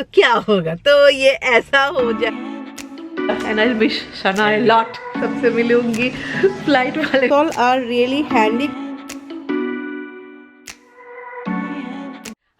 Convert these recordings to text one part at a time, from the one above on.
तो क्या होगा, तो ये ऐसा हो जाए। And I wish Shana a lot. सबसे मिलूंगी फ्लाइट वाले। All are really handy.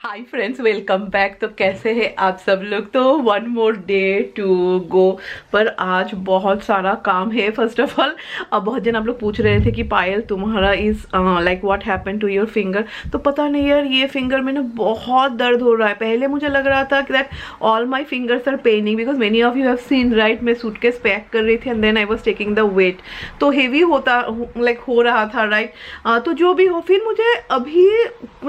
Hi friends, welcome back. तो कैसे हैं आप सब लोग? तो one more day to go, पर आज बहुत सारा काम है। फर्स्ट ऑफ ऑल बहुत जन आप लोग पूछ रहे थे कि पायल तुम्हारा is like what happen to your finger. तो पता नहीं यार, ये फिंगर में ना बहुत दर्द हो रहा है। पहले मुझे लग रहा था कि that all my fingers are paining because many of you have seen right. मैं सूटकेस पैक कर रही थी and then I was taking the weight, तो हेवी होता लाइक हो रहा था राइट। तो जो भी हो, फिर मुझे अभी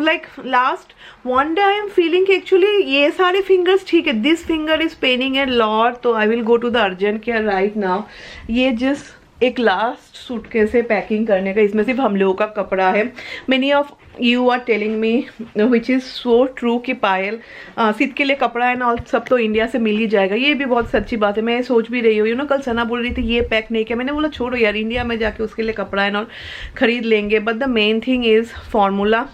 like last one day I am feeling कि एक्चुअली ये सारे फिंगर्स ठीक है, this finger is paining a lot. तो I will go to the urgent care right now. ये जस्ट एक लास्ट सूटकेस है पैकिंग करने का, इसमें सिर्फ हम लोगों का कपड़ा है। Many of you are telling me which is so true कि पायल सिद्ध के लिए कपड़ा है ना और सब तो इंडिया से मिल ही जाएगा। ये भी बहुत सच्ची बात है। मैं सोच भी रही हूँ, यू नो, कल सना बोल रही थी ये पैक नहीं किया। मैंने बोला छोड़ो यार, इंडिया में जाके उसके लिए कपड़ा है ना और खरीद लेंगे। But the main thing is formula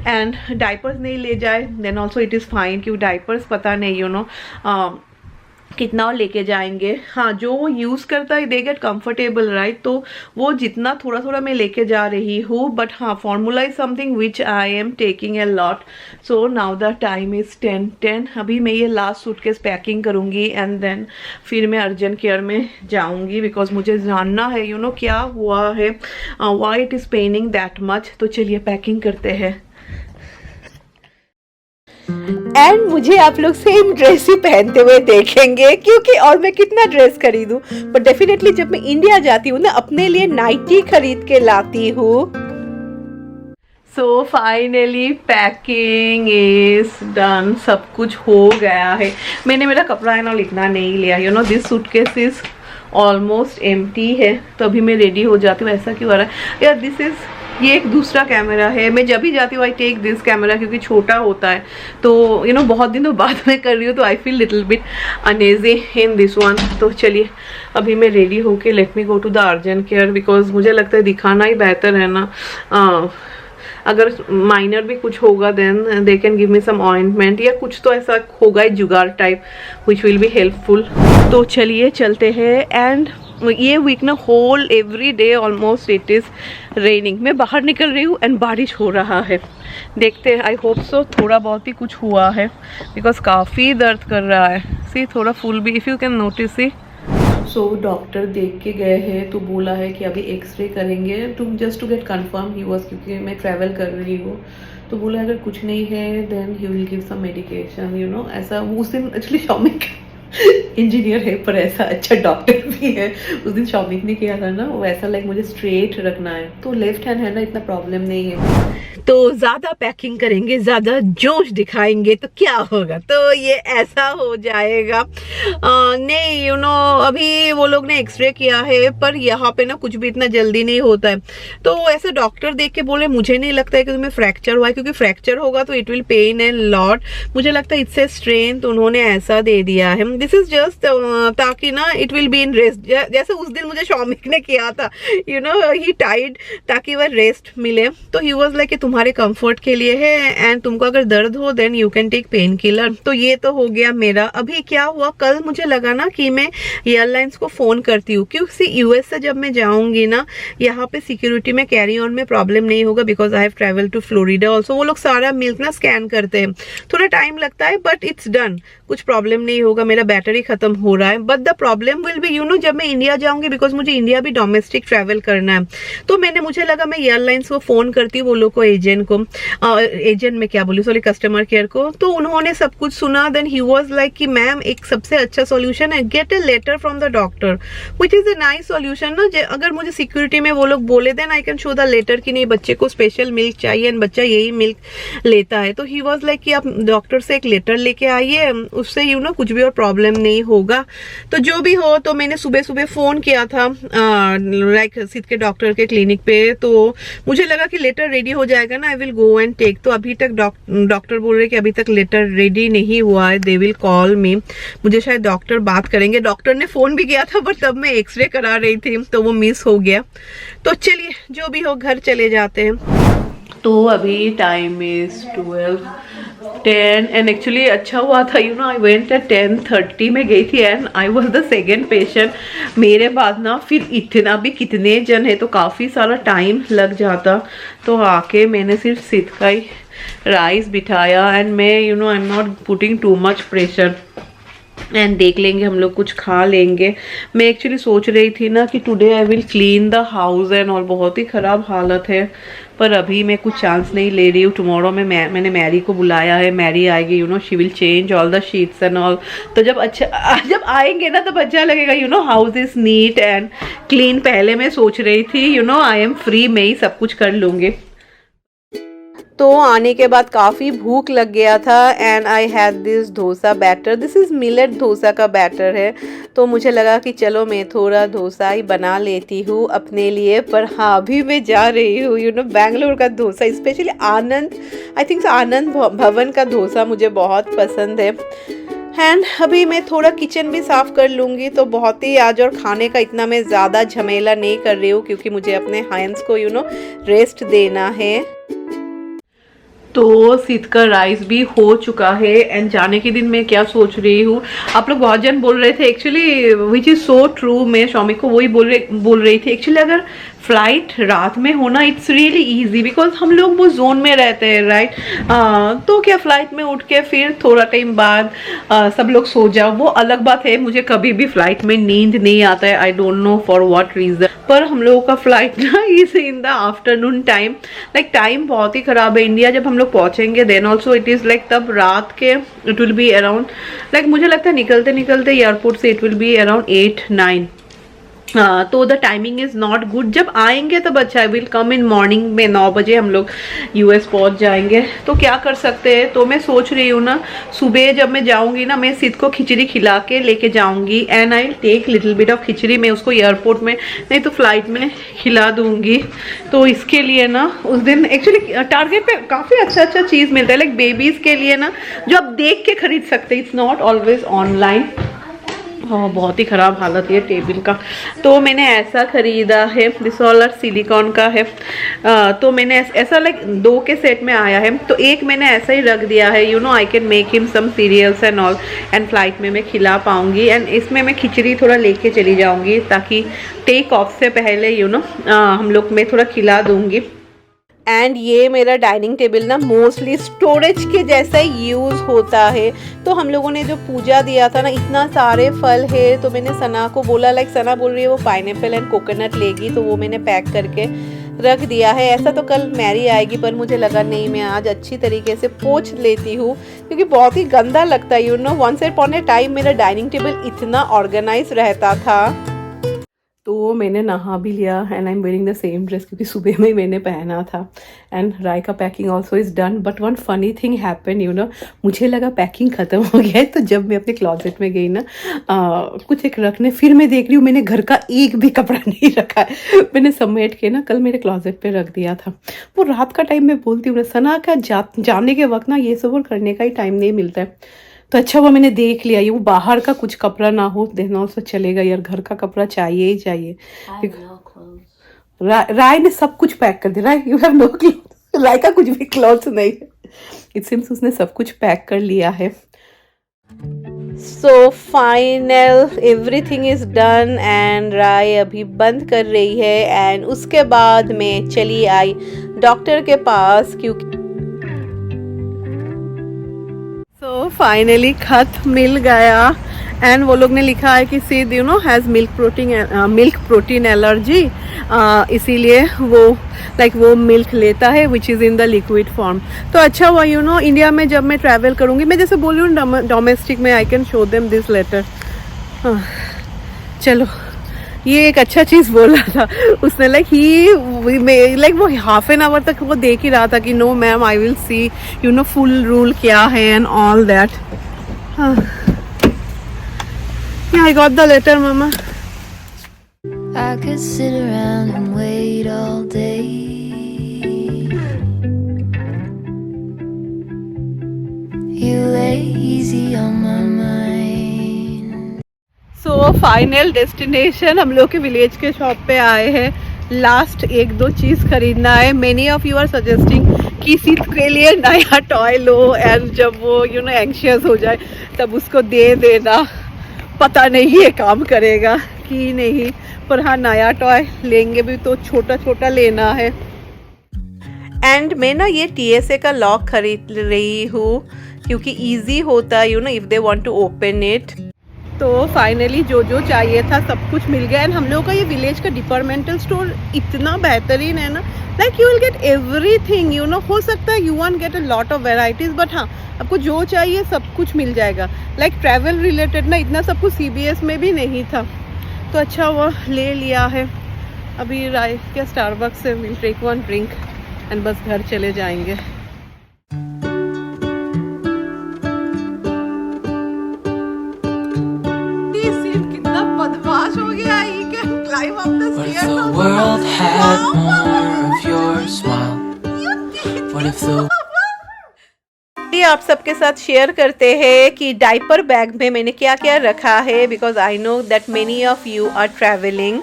and diapers नहीं ले जाए then also it is fine, क्योंकि डाइपर्स पता नहीं यू नो कितना और लेके जाएंगे। हाँ, जो वो यूज़ करता है दे गेट कंफर्टेबल राइट, तो वो जितना थोड़ा थोड़ा मैं लेके जा रही हूँ। बट हाँ, formula is something which I am taking a lot. So now the time is 10:10। अभी मैं ये लास्ट सूटकेस पैकिंग करूँगी एंड देन फिर मैं अर्जेंट केयर में जाऊँगी बिकॉज मुझे जानना है यू नो क्या हुआ है, why it is paining that much. तो चलिए पैकिंग करते हैं। एंड मुझे आप लोग सेम ड्रेस ही पहनते हुए देखेंगे, क्योंकि और मैं कितना ड्रेस खरीदूं, पर डेफिनेटली जब मैं इंडिया जाती हूँ ना अपने लिए नाइटी खरीद के लाती हूँ। So finally packing is done, सब कुछ हो गया है। मैंने मेरा कपड़ा है ना इतना नहीं लिया, you know this suitcase is almost empty है। तो अभी मैं रेडी हो जाती हूँ। ऐसा क्यों हो रहा है यार? दिस इज ये एक दूसरा कैमरा है। मैं जब भी जाती हूँ आई टेक दिस कैमरा क्योंकि छोटा होता है। तो यू नो बहुत दिनों बाद में कर रही हूँ तो I feel little bit uneasy in this one. तो चलिए अभी मैं रेडी होके let me go to the urgent care because मुझे लगता है दिखाना ही बेहतर है ना। अगर माइनर भी कुछ होगा then they can give me some ointment या कुछ तो ऐसा होगा जुगाड़ type which will be helpful. तो चलिए चलते हैं। एंड ये वीक ना whole every day almost it is raining. मैं बाहर निकल रही हूँ एंड बारिश हो रहा है। देखते हैं, आई होप सो थोड़ा बहुत ही कुछ हुआ है बिकॉज काफ़ी दर्द कर रहा है। सी थोड़ा फुल भी, if you can notice see. So doctor देख के गए हैं तो बोला है कि अभी एक्सरे करेंगे to just to get confirm he was, क्योंकि मैं ट्रैवल कर रही हूँ। तो बोला अगर कुछ नहीं है then he will give some medication you know. ऐसा उस दिन एक्चुअली शॉमिक इंजीनियर है पर ऐसा अच्छा डॉक्टर भी है। उस दिन शॉपिंग नहीं किया था ना, वो ऐसा लाइक मुझे स्ट्रेट रखना है। तो लेफ्ट हैंड है ना, इतना प्रॉब्लम नहीं है। तो ज़्यादा पैकिंग करेंगे, ज़्यादा जोश दिखाएंगे तो क्या होगा, तो ये ऐसा हो जाएगा। नहीं यू नो अभी वो लोग ने एक्सरे किया है पर यहाँ पे ना कुछ भी इतना जल्दी नहीं होता है। तो ऐसे डॉक्टर देख के बोले मुझे नहीं लगता है कि तुम्हें फ्रैक्चर हुआ है, क्योंकि फ्रैक्चर होगा तो it will pain a lot. मुझे लगता है इससे स्ट्रेन तो उन्होंने ऐसा दे दिया है। दिस इज जस्ट ताकि ना it will be in rest, जैसे उस दिन मुझे शॉमिक ने किया था यू नो ही टाइड ताकि वह रेस्ट मिले। तो ही वॉज लाइक तुम्हारे कंफर्ट के लिए है एंड तुमको अगर दर्द हो then you can take painkiller. तो ये तो हो गया मेरा। अभी क्या हुआ, कल मुझे लगा ना कि मैं एयरलाइंस को फोन करती हूँ, क्योंकि यूएस से जब मैं जाऊंगी ना यहाँ पे सिक्योरिटी में कैरी ऑन में प्रॉब्लम नहीं होगा because I have travel to Florida also. वो लोग सारा मिल्क ना स्कैन करते हैं, थोड़ा टाइम लगता है बट इट्स डन, कुछ प्रॉब्लम नहीं होगा। मेरा बैटरी खत्म हो रहा है but the problem will be you know जब मैं इंडिया जाऊंगी बिकॉज मुझे इंडिया भी डोमेस्टिक ट्रैवल करना है। तो मुझे लगा मैं एयरलाइंस को फोन करती हूँ, वो लोग को एजेंट को एजेंट में क्या बोली सॉरी कस्टमर केयर को। तो उन्होंने सब कुछ सुना। देन ही वाज लाइक कि मैम एक सबसे अच्छा सॉल्यूशन है, get a letter from the doctor which is a nice solution ना। अगर मुझे सिक्योरिटी में वो लोग बोले then I can show the letter कि नहीं बच्चे को स्पेशल मिल्क चाहिए एंड बच्चा यही मिल्क लेता है। तो ही वाज लाइक कि आप डॉक्टर से एक लेटर लेके आइए, उससे यू नो कुछ भी और प्रॉब्लम नहीं होगा। तो जो भी हो, तो मैंने सुबह सुबह फोन किया था लाइक सिद्ध के डॉक्टर के क्लिनिक पे। तो मुझे लगा कि लेटर रेडी हो जाएगा ना, I will go and take. तो अभी तक डॉक्टर बोल रहे कि अभी तक लेटर रेडी नहीं हुआ है, दे विल कॉल मी। मुझे शायद डॉक्टर बात करेंगे। डॉक्टर ने फोन भी किया था बट तब मैं एक्सरे करा रही थी तो वो मिस हो गया। तो चलिए जो भी हो घर चले जाते हैं। तो अभी टाइम इज 12 10 एंड एक्चुअली अच्छा हुआ था, you know I went eight 10:30 में गई थी and I was the second patient. मेरे बाद ना फिर इतना भी कितने जन है तो काफ़ी सारा टाइम लग जाता, तो आके मैंने सिर्फ सिद्ध का ही राइस बिठाया एंड मैं you know I am not putting too much pressure and देख लेंगे, हम लोग कुछ खा लेंगे। मैं एक्चुअली सोच रही थी ना कि today I will clean the house and और बहुत ही ख़राब हालत है, पर अभी मैं कुछ चांस नहीं ले रही हूँ। टुमारो में मैंने मैरी को बुलाया है, मैरी आएगी, you know she will change all the sheets and all. तो जब आएंगे ना तब अच्छा लगेगा, you know house is neat and clean. पहले मैं सोच रही थी you know I am free, मैं ही सब कुछ कर लूँगी। तो आने के बाद काफ़ी भूख लग गया था and I had this dosa batter. This is millet dosa का बैटर है, तो मुझे लगा कि चलो मैं थोड़ा डोसा ही बना लेती हूँ अपने लिए। पर हाँ, अभी मैं जा रही हूँ यू नो बैंगलोर का dosa, specially Anand, I think Anand Bhavan का डोसा मुझे बहुत पसंद है। एंड अभी मैं थोड़ा किचन भी साफ़ कर लूँगी, तो बहुत ही आज और खाने का इतना मैं ज़्यादा झमेला नहीं कर रही हूँ क्योंकि मुझे अपने हैंड्स को यू नो रेस्ट देना है। तो सिद्ध का राइस भी हो चुका है एंड जाने के दिन मैं क्या सोच रही हूँ, आप लोग बहुत जन बोल रहे थे actually which is so true, मैं शॉमी को वही बोल रही थी एक्चुअली अगर फ्लाइट रात में होना इट्स रियली इजी बिकॉज हम लोग वो जोन में रहते हैं राइट। तो क्या फ्लाइट में उठ के फिर थोड़ा टाइम बाद सब लोग सो जाओ, वो अलग बात है। मुझे कभी भी फ्लाइट में नींद नहीं आता है, I don't know for what reason, पर हम लोगों का फ्लाइट ना is in the afternoon time. Like time बहुत ही खराब है इंडिया, जब हम लोग पहुंचेंगे then also it is like तब रात के it will be around like मुझे लगता है निकलते निकलते एयरपोर्ट से इट विल बी अराउंड 8-9। तो the timing is not good. जब आएंगे तब अच्छा, विल कम इन मॉर्निंग में 9 बजे हम लोग यूएस पहुंच जाएंगे, तो क्या कर सकते हैं। तो मैं सोच रही हूँ ना सुबह जब मैं जाऊँगी ना मैं सिद्ध को खिचड़ी खिला के लेके जाऊँगी and I take little bit of khichdi, मैं उसको एयरपोर्ट में नहीं तो फ्लाइट में खिला दूँगी। तो इसके लिए ना उस दिन एक्चुअली टारगेट पे काफ़ी अच्छा चीज़ मिलता है लाइक बेबीज़ के लिए ना, जो आप देख के खरीद सकते हैं, इट्स नॉट ऑलवेज ऑनलाइन। हाँ, बहुत ही ख़राब हालत है टेबल का। तो मैंने ऐसा ख़रीदा है, दिस ऑल सिलिकॉन का है। तो मैंने ऐसा लाइक 2 के सेट में आया है, तो एक मैंने ऐसा ही रख दिया है, you know I can make him some cereals and all and flight में मैं खिला पाऊँगी। एंड इसमें मैं खिचड़ी थोड़ा लेके चली जाऊँगी ताकि टेक ऑफ से पहले यू नो हम लोग मैं थोड़ा खिला दूँगी। एंड ये मेरा डाइनिंग टेबल ना मोस्टली स्टोरेज के जैसा यूज़ होता है। तो हम लोगों ने जो पूजा दिया था ना, इतना सारे फल है, तो मैंने सना को बोला, लाइक सना बोल रही है वो पाइनएप्पल एंड कोकोनट लेगी, तो वो मैंने पैक करके रख दिया है। ऐसा तो कल मैरी आएगी, पर मुझे लगा नहीं मैं आज अच्छी तरीके से पोंछ लेती हूँ क्योंकि बहुत ही गंदा लगता है you know. Once upon a time मेरा डाइनिंग टेबल इतना ऑर्गेनाइज रहता था। तो मैंने नहा भी लिया and I am wearing the same dress क्योंकि सुबह में ही मैंने पहना था। एंड राय का packing also is done, but one funny thing happen you know, मुझे लगा पैकिंग ख़त्म हो गया है, तो जब मैं अपने क्लॉजेट में गई ना कुछ एक रखने, फिर मैं देख रही हूँ मैंने घर का एक भी कपड़ा नहीं रखा है। मैंने समेट के ना कल मेरे क्लॉजेट पे रख दिया था। वो रात का टाइम में बोलती हूँ सना का जाने के वक्त ना ये सब और करने का ही टाइम नहीं मिलता है। तो अच्छा हुआ मैंने देख लिया, ये वो बाहर का कुछ कपड़ा ना हो देन ऑल्सो चलेगा यार, घर का कपड़ा चाहिए ही चाहिए। राय ने सब कुछ पैक कर दिया। राय यू हैव नो क्लॉथ, राय का कुछ भी क्लॉथ नहीं है, इट सिम्स उसने सब कुछ पैक कर लिया है। So final everything is done and राय अभी बंद कर रही है एंड उसके बाद मैं चली आई डॉक्टर के पास क्योंकि तो फाइनली खत मिल गया एंड वो लोग ने लिखा है कि सिद्ध you know has milk protein allergy, इसीलिए वो लाइक वो मिल्क लेता है which is in the liquid form. तो अच्छा हुआ यू नो इंडिया में जब मैं ट्रैवल करूँगी, मैं जैसे बोल रही हूँ डोमेस्टिक में I can show them this letter. चलो ये एक अच्छा चीज़ बोला था उसने, लाइक वो हाफ एन आवर तक वो देख ही रहा था कि no ma'am I will see you know full rule क्या है and all that. Yeah, I got the letter, Mama. I could sit around and wait all day. You lay easy on my mind. So final destination हम लोग के village के shop पे आए हैं। Last 1-2 चीज़ खरीदना है। Many of you are suggesting कि सिद के लिए नया टॉय लो एंड जब वो एंग्शियस हो जाए तब उसको दे देना। पता नहीं ये काम करेगा कि नहीं, पर हाँ नया टॉय लेंगे भी तो छोटा छोटा लेना है। एंड मैं ना ये TSA का लॉक खरीद रही हूँ क्योंकि इजी होता है if they want to open it. तो फाइनली जो जो चाहिए था सब कुछ मिल गया। एंड हम लोगों का ये विलेज का डिपार्टमेंटल स्टोर इतना बेहतरीन है ना, like you will get everything हो सकता है you want get a lot of varieties, but हाँ आपको जो चाहिए सब कुछ मिल जाएगा। लाइक ट्रैवल रिलेटेड ना इतना सब कुछ CBS में भी नहीं था, तो अच्छा वो ले लिया है। अभी राय क्या स्टारबक्स से will take one drink and बस घर चले जाएंगे। कितना बदमाश हो गया, he can climb up the stairs. What if the world had more of your smile? What if the ये आप सबके साथ शेयर करते हैं कि डायपर बैग में मैंने क्या क्या रखा है, because I know that many of you are travelling.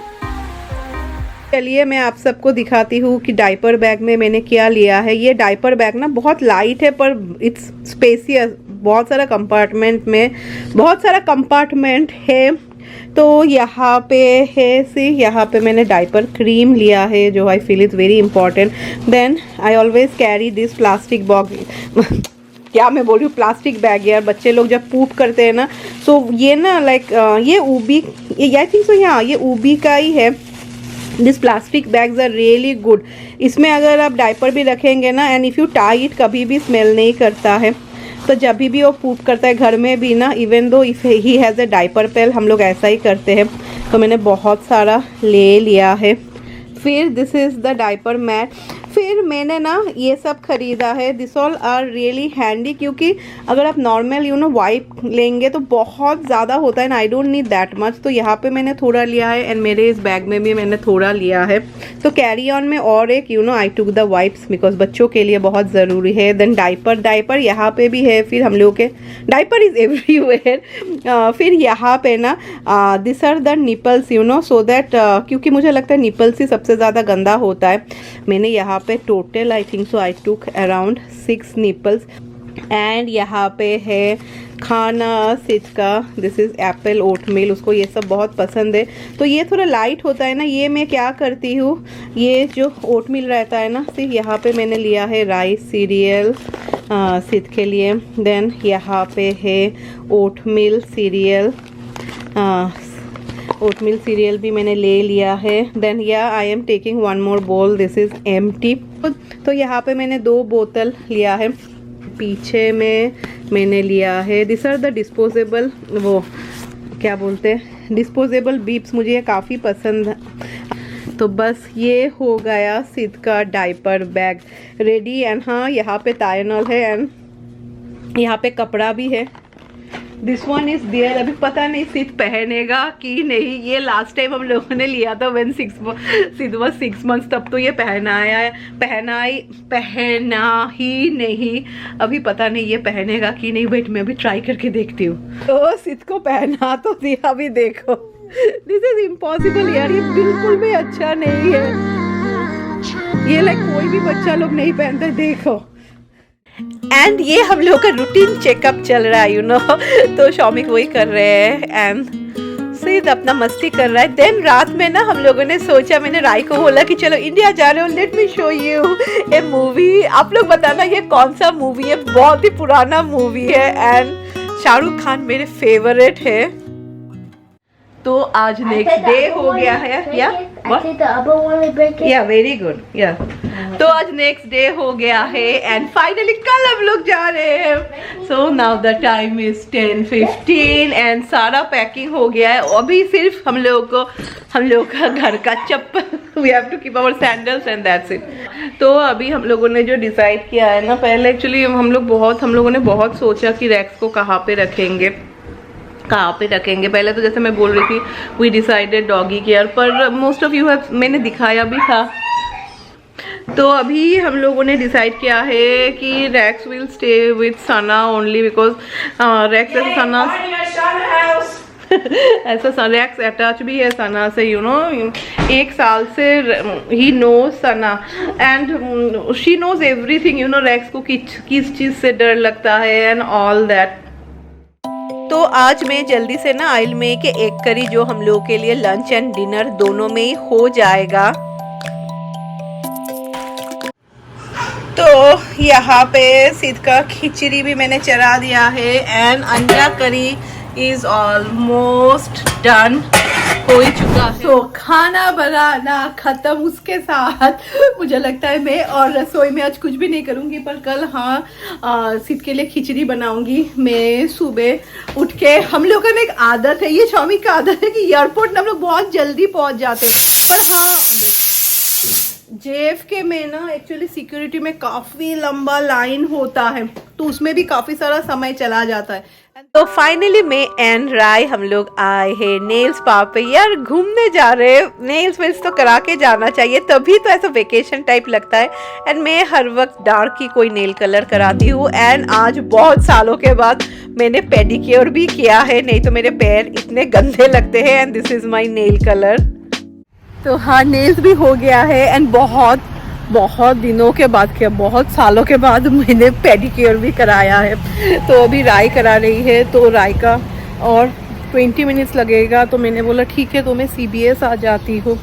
चलिए मैं आप सबको दिखाती हूँ कि डायपर बैग में मैंने क्या लिया है। ये डायपर बैग ना बहुत लाइट है पर इट्स स्पेसियस, बहुत सारा कंपार्टमेंट है। तो यहाँ पे है यहाँ पे मैंने डायपर क्रीम लिया है जो I feel is very important. Then I always carry this plastic box, क्या मैं बोल रही हूँ, प्लास्टिक बैग यार। बच्चे लोग जब पूप करते हैं ना, सो ये ना लाइक ये ऊबी, आई थिंक सो यहाँ ये ऊबी का ही है। This plastic bags are really good. इसमें अगर आप डायपर भी रखेंगे ना and if you tie it कभी भी स्मेल नहीं करता है। तो जब भी वो पूप करता है घर में भी ना, even though if he has a diaper pail, हम लोग ऐसा ही करते हैं। तो मैंने बहुत सारा ले लिया है। फिर this is the diaper mat. फिर मैंने ना ये सब ख़रीदा है। This all are really handy, क्योंकि अगर आप नॉर्मल वाइप लेंगे तो बहुत ज़्यादा होता है ना, I don't need that much. तो यहाँ पे मैंने थोड़ा लिया है एंड मेरे इस बैग में भी मैंने थोड़ा लिया है। तो कैरी ऑन में और एक आई टुक द वाइप्स बिकॉज बच्चों के लिए बहुत ज़रूरी है। देन डायपर यहाँ पे भी है। फिर हम लोग के डायपर इज़ एवरीवेयर। फिर यहाँ पे ना this are the nipples so that, क्योंकि मुझे लगता है निपल्स ही सबसे ज़्यादा गंदा होता है। मैंने यहाँ पे total I think so I took around 6 nipples. And यहाँ पे है खाना सिद का, दिस इज़ एप्पल ओट मिल, उसको ये सब बहुत पसंद है। तो ये थोड़ा लाइट होता है ना, ये मैं क्या करती हूँ, ये जो ओट मिल रहता है ना, सिर्फ यहाँ पे मैंने लिया है राइस सीरियल सिद के लिए। देन यहाँ पे है ओट मिल सीरियल, ओट मिल सीरियल भी मैंने ले लिया है। Then I am taking one more bowl, this is empty. तो यहाँ पे मैंने 2 बोतल लिया है। पीछे में मैंने लिया है, दिस आर द डिस्पोजेबल, वो क्या बोलते हैं, डिस्पोजेबल बीप्स, मुझे ये काफ़ी पसंद है। तो बस ये हो गया सिद का डायपर बैग रेडी। एंड हाँ यहाँ पे टायनॉल है एंड यहाँ पे कपड़ा भी है। This one is there. अभी पता नहीं सिद पहनेगा कि नहीं। ये लास्ट टाइम हम लोगों ने लिया था व्हेन सिद वाज 6 months, तब तो ये पहना ही नहीं। अभी पता नहीं ये पहनेगा कि नहीं। वेट मैं अभी ट्राई करके देखती हूँ। तो सिद को पहना तो दिया, अभी देखो दिस इज इम्पॉसिबल यार, ये बिल्कुल भी अच्छा नहीं है। ये लाइक कोई भी बच्चा लोग नहीं पहनते, देखो। एंड ये हम लोग का रूटीन चेकअप चल रहा है तो शौमिक वही कर रहे हैं एंड सिद अपना मस्ती कर रहा है। देन रात में ना हम लोगों ने सोचा, मैंने राय को बोला कि चलो इंडिया जा रहे हो, let me show U A movie. आप लोग बताना ये कौन सा मूवी है, बहुत ही पुराना मूवी है एंड शाहरुख खान मेरे फेवरेट है। तो आज नेक्स्ट डे हो गया है या वेरी गुड या। तो आज नेक्स्ट डे हो गया है एंड फाइनली कल हम लोग जा रहे हैं। So now the time is 10:15 and सारा पैकिंग हो गया है। अभी सिर्फ हम लोग का घर का चप्पल, we have to keep our sandals and that's it. तो अभी हम लोगों ने जो डिसाइड किया है ना, पहले एक्चुअली हम लोगों ने बहुत सोचा कि रैक्स को कहाँ पे रखेंगे। पहले तो जैसे मैं बोल रही थी वी डिसाइडेड डॉगी केयर, पर मोस्ट ऑफ यू हैव मैंने दिखाया भी था। तो अभी हम लोगों ने डिसाइड किया है कि Rex will stay with Sana only because Rex and Sana ऐसा रैक्स अटैच भी है सना से, यू नो 1 साल से ही knows Sana and she knows everything, you know racks को किस चीज़ से डर लगता है एंड ऑल दैट। तो आज मैं जल्दी से ना आइल मेक एग करी जो हम लोगों के लिए लंच एंड डिनर दोनों में ही हो जाएगा। तो यहाँ पे सिद्ध का खिचड़ी भी मैंने चढ़ा दिया है एंड अंडा करी इज ऑलमोस्ट डन, हो ही चुका है। तो खाना बनाना खत्म, उसके साथ मुझे लगता है मैं और रसोई में आज कुछ भी नहीं करूँगी, पर कल हाँ सिद्ध के लिए खिचड़ी बनाऊँगी। मैं सुबह उठ के, हम लोग का ना एक आदत है, ये स्वामी का आदत है कि एयरपोर्ट ना हम लोग बहुत जल्दी पहुँच जाते हैं, पर हाँ JFK में ना एक्चुअली सिक्योरिटी में काफ़ी लंबा लाइन होता है, तो उसमें भी काफ़ी सारा समय चला जाता है। तो फाइनली मैं एंड राय हम लोग आए हैं नेल्स स्पा पे। यार घूमने जा रहे हैं, नेल्स वेल्स तो करा के जाना चाहिए, तभी तो ऐसा वेकेशन टाइप लगता है। एंड मैं हर वक्त डार्क ही कोई नेल कलर कराती हूँ एंड आज बहुत सालों के बाद मैंने पेडिक्योर भी किया है, नहीं तो मेरे पैर इतने गंदे लगते हैं। And this is my nail colour. तो हाँ नेल्स भी हो गया है एंड बहुत दिनों के बाद किया, बहुत सालों के बाद मैंने पेडिक्योर भी कराया है। तो अभी राय करा रही है, तो राय का और 20 मिनट्स लगेगा, तो मैंने बोला ठीक है, तो मैं CBS आ जाती हूँ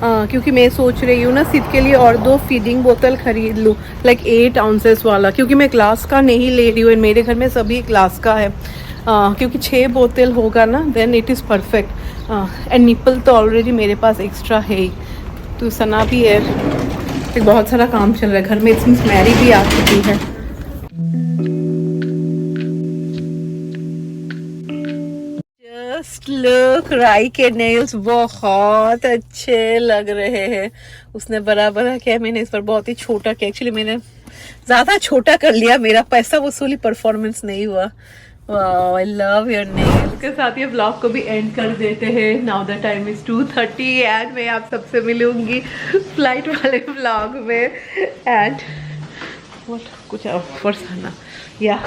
क्योंकि मैं सोच रही हूँ ना सिद्ध के लिए और 2 फीडिंग बोतल खरीद लूँ, लाइक 8 आउंसेस वाला, क्योंकि मैं ग्लास का नहीं ले रही हूँ। मेरे घर में सभी ग्लास का है, क्योंकि 6 बोतल होगा ना then it is perfect. And nipple तो ऑलरेडी मेरे पास एक्स्ट्रा है ही, तो सना भी है, तो बहुत सारा काम चल रहा है घर में। इसमें मैरी भी आ चुकी है। जस्ट लुक, राई के नेल्स बहुत अच्छे लग रहे हैं। उसने बराबर किया, मैंने इस पर बहुत ही छोटा किया। एक्चुअली मैंने ज़्यादा छोटा कर लिया, मेरा पैसा वसूली परफॉर्मेंस नहीं हुआ। Wow, I love your nail. के साथ ये व्लॉग को भी एंड कर देते हैं। Now the time is 2:30 and मैं आप सबसे मिलूंगी फ्लाइट वाले व्लॉग में। एंड कुछ फरसाना या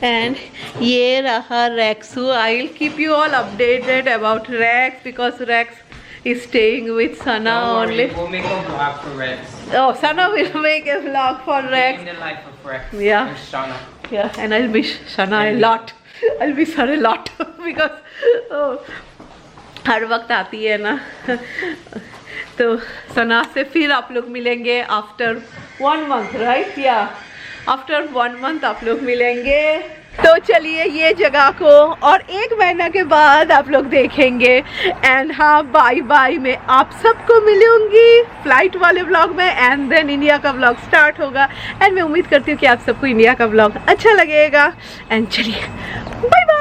एंड ये रहा रेक्सू। I will keep you all updated about Rex because Rex is staying with Sana only. We'll make a vlog for Rex. Oh, Sana will make a vlog for Rex. Living the life of Rex. Yeah. And Shana. Yeah, and I'll miss Shana a lot. I'll miss her a lot because हर वक्त आती है ना। तो सना से फिर आप लोग मिलेंगे आफ्टर 1 month, राइट? या आफ्टर 1 month आप लोग मिलेंगे। तो चलिए ये जगह को और 1 महीना के बाद आप लोग देखेंगे। एंड हाँ बाय बाय, मैं आप सबको मिलूंगी फ्लाइट वाले व्लॉग में एंड देन इंडिया का व्लॉग स्टार्ट होगा। एंड मैं उम्मीद करती हूँ कि आप सबको इंडिया का व्लॉग अच्छा लगेगा। एंड चलिए बाय बाय।